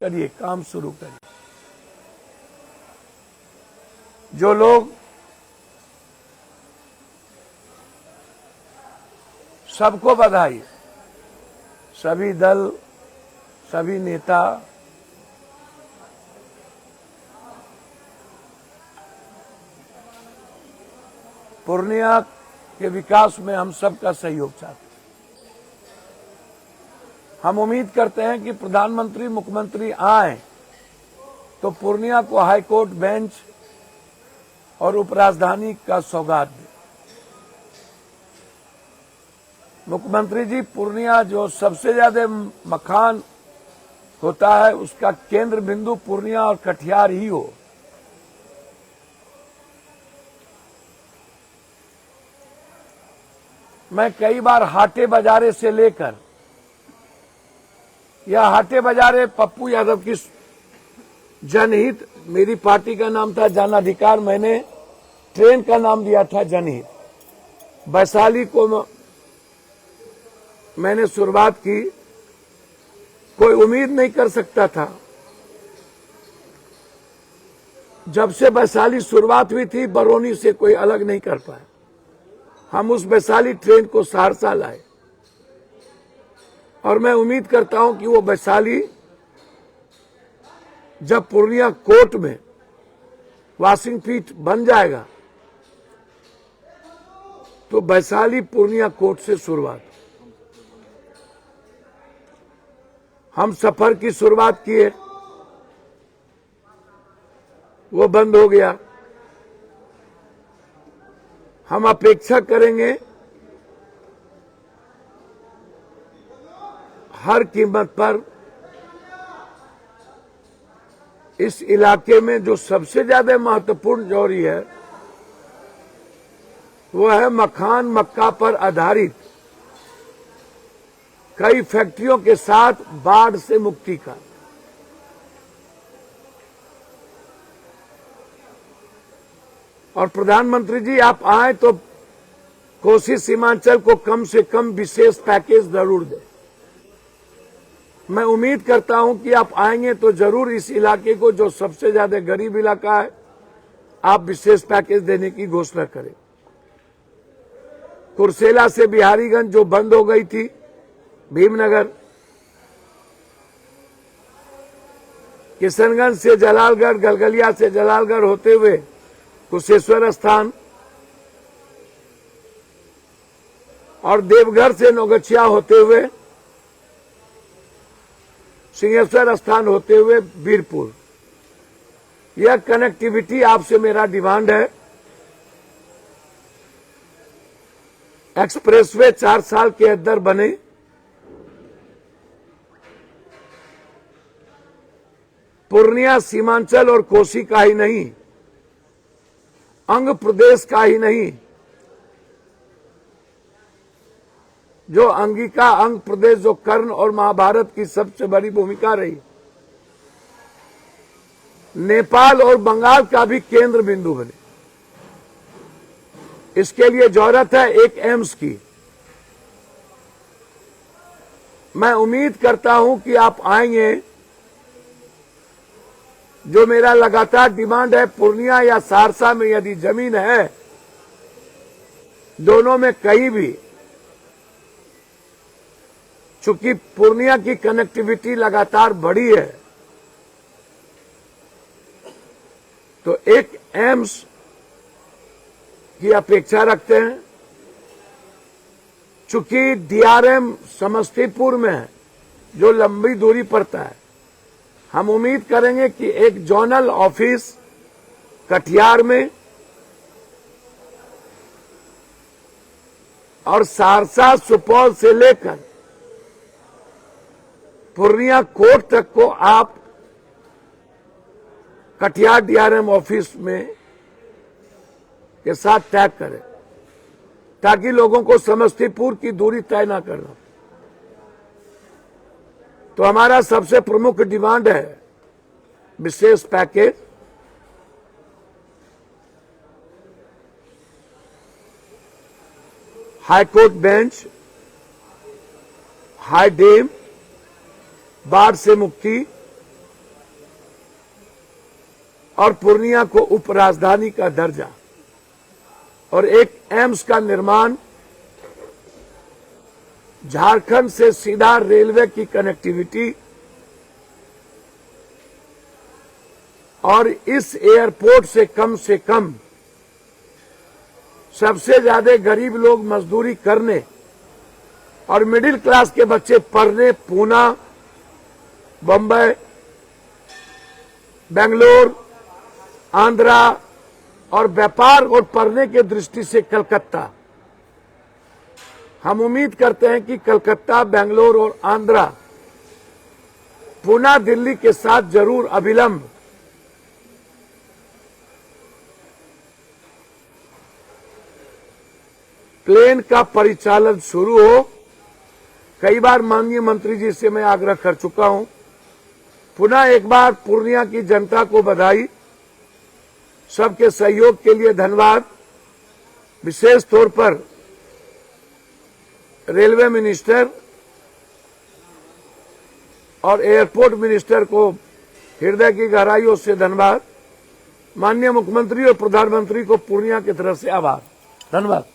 करिए, काम शुरू करिए। जो लोग सबको बधाई, सभी दल, सभी नेता, पूर्णिया के विकास में हम सबका सहयोग चाहते हैं। हम उम्मीद करते हैं कि प्रधानमंत्री, मुख्यमंत्री आए तो पूर्णिया को हाईकोर्ट बेंच और उपराजधानी का सौगात दे। मुख्यमंत्री जी, पूर्णिया जो सबसे ज्यादा मकान होता है उसका केंद्र बिंदु पूर्णिया और कटिहार ही हो। मैं कई बार हाटे बाजारे से लेकर, यह हाटे बाजारे पप्पू यादव की जनहित, मेरी पार्टी का नाम था जन अधिकार, मैंने ट्रेन का नाम दिया था जनहित। वैशाली को मैंने शुरुआत की, कोई उम्मीद नहीं कर सकता था। जब से वैशाली शुरुआत हुई थी, बरौनी से कोई अलग नहीं कर पाया। हम उस वैशाली ट्रेन को सहरसा लाए और मैं उम्मीद करता हूं कि वो वैशाली जब पूर्णिया कोर्ट में वॉशिंग पीठ बन जाएगा तो वैशाली पूर्णिया कोर्ट से शुरुआत। हम सफर की शुरुआत किए, वो बंद हो गया। हम अपेक्षा करेंगे हर कीमत पर इस इलाके में जो सबसे ज्यादा महत्वपूर्ण जोड़ी है वो है मखान मक्का पर आधारित कई फैक्ट्रियों के साथ बाढ़ से मुक्ति का। और प्रधानमंत्री जी, आप आए तो कोसी सीमांचल को कम से कम विशेष पैकेज जरूर दें। मैं उम्मीद करता हूं कि आप आएंगे तो जरूर इस इलाके को, जो सबसे ज्यादा गरीब इलाका है, आप विशेष पैकेज देने की घोषणा करें। कुर्सेला से बिहारीगंज जो बंद हो गई थी, भीमनगर, किशनगंज से जलालगढ़, गलगलिया से जलालगढ़ होते हुए कुशेश्वर स्थान और देवघर से नौगछिया होते हुए सिंहेश्वर स्थान होते हुए वीरपुर, यह कनेक्टिविटी आपसे मेरा डिमांड है। एक्सप्रेसवे 4 साल के अंदर बने, पूर्णिया सीमांचल और कोसी का ही नहीं, अंग प्रदेश का ही नहीं, जो अंगिका अंग प्रदेश, जो कर्ण और महाभारत की सबसे बड़ी भूमिका रही, नेपाल और बंगाल का भी केंद्र बिंदु बने। इसके लिए जरूरत है एक एम्स की। मैं उम्मीद करता हूं कि आप आएंगे। जो मेरा लगातार डिमांड है, पूर्णिया या सहरसा में यदि जमीन है, दोनों में कहीं भी, चूंकि पूर्णिया की कनेक्टिविटी लगातार बढ़ी है, तो एक एम्स की अपेक्षा रखते हैं। चूंकि डीआरएम समस्तीपुर में है, जो लंबी दूरी पड़ता है, हम उम्मीद करेंगे कि एक जोनल ऑफिस कटिहार में और सहरसा, सुपौल से लेकर पूर्णिया कोर्ट तक को आप कटिहार डीआरएम ऑफिस में के साथ टैग करें, ताकि लोगों को समस्तीपुर की दूरी तय ना करना। तो हमारा सबसे प्रमुख डिमांड है विशेष package, high court bench, high dam, बाढ़ से मुक्ति, और पूर्णिया को उप राजधानी का दर्जा और एक एम्स का निर्माण, झारखंड से सीधा रेलवे की कनेक्टिविटी और इस एयरपोर्ट से कम सबसे ज्यादा गरीब लोग मजदूरी करने और मिडिल क्लास के बच्चे पढ़ने पूना, बंबई, बेंगलोर, आंध्रा और व्यापार और पढ़ने के दृष्टि से कलकत्ता। हम उम्मीद करते हैं कि कलकत्ता, बेंगलोर और आंध्रा, पूना, दिल्ली के साथ जरूर अविलंब प्लेन का परिचालन शुरू हो। कई बार माननीय मंत्री जी से मैं आग्रह कर चुका हूं। पुनः एक बार पूर्णिया की जनता को बधाई, सबके सहयोग के लिए धन्यवाद। विशेष तौर पर रेलवे मिनिस्टर और एयरपोर्ट मिनिस्टर को हृदय की गहराइयों से धन्यवाद। माननीय मुख्यमंत्री और प्रधानमंत्री को पूर्णिया की तरफ से आभार। धन्यवाद।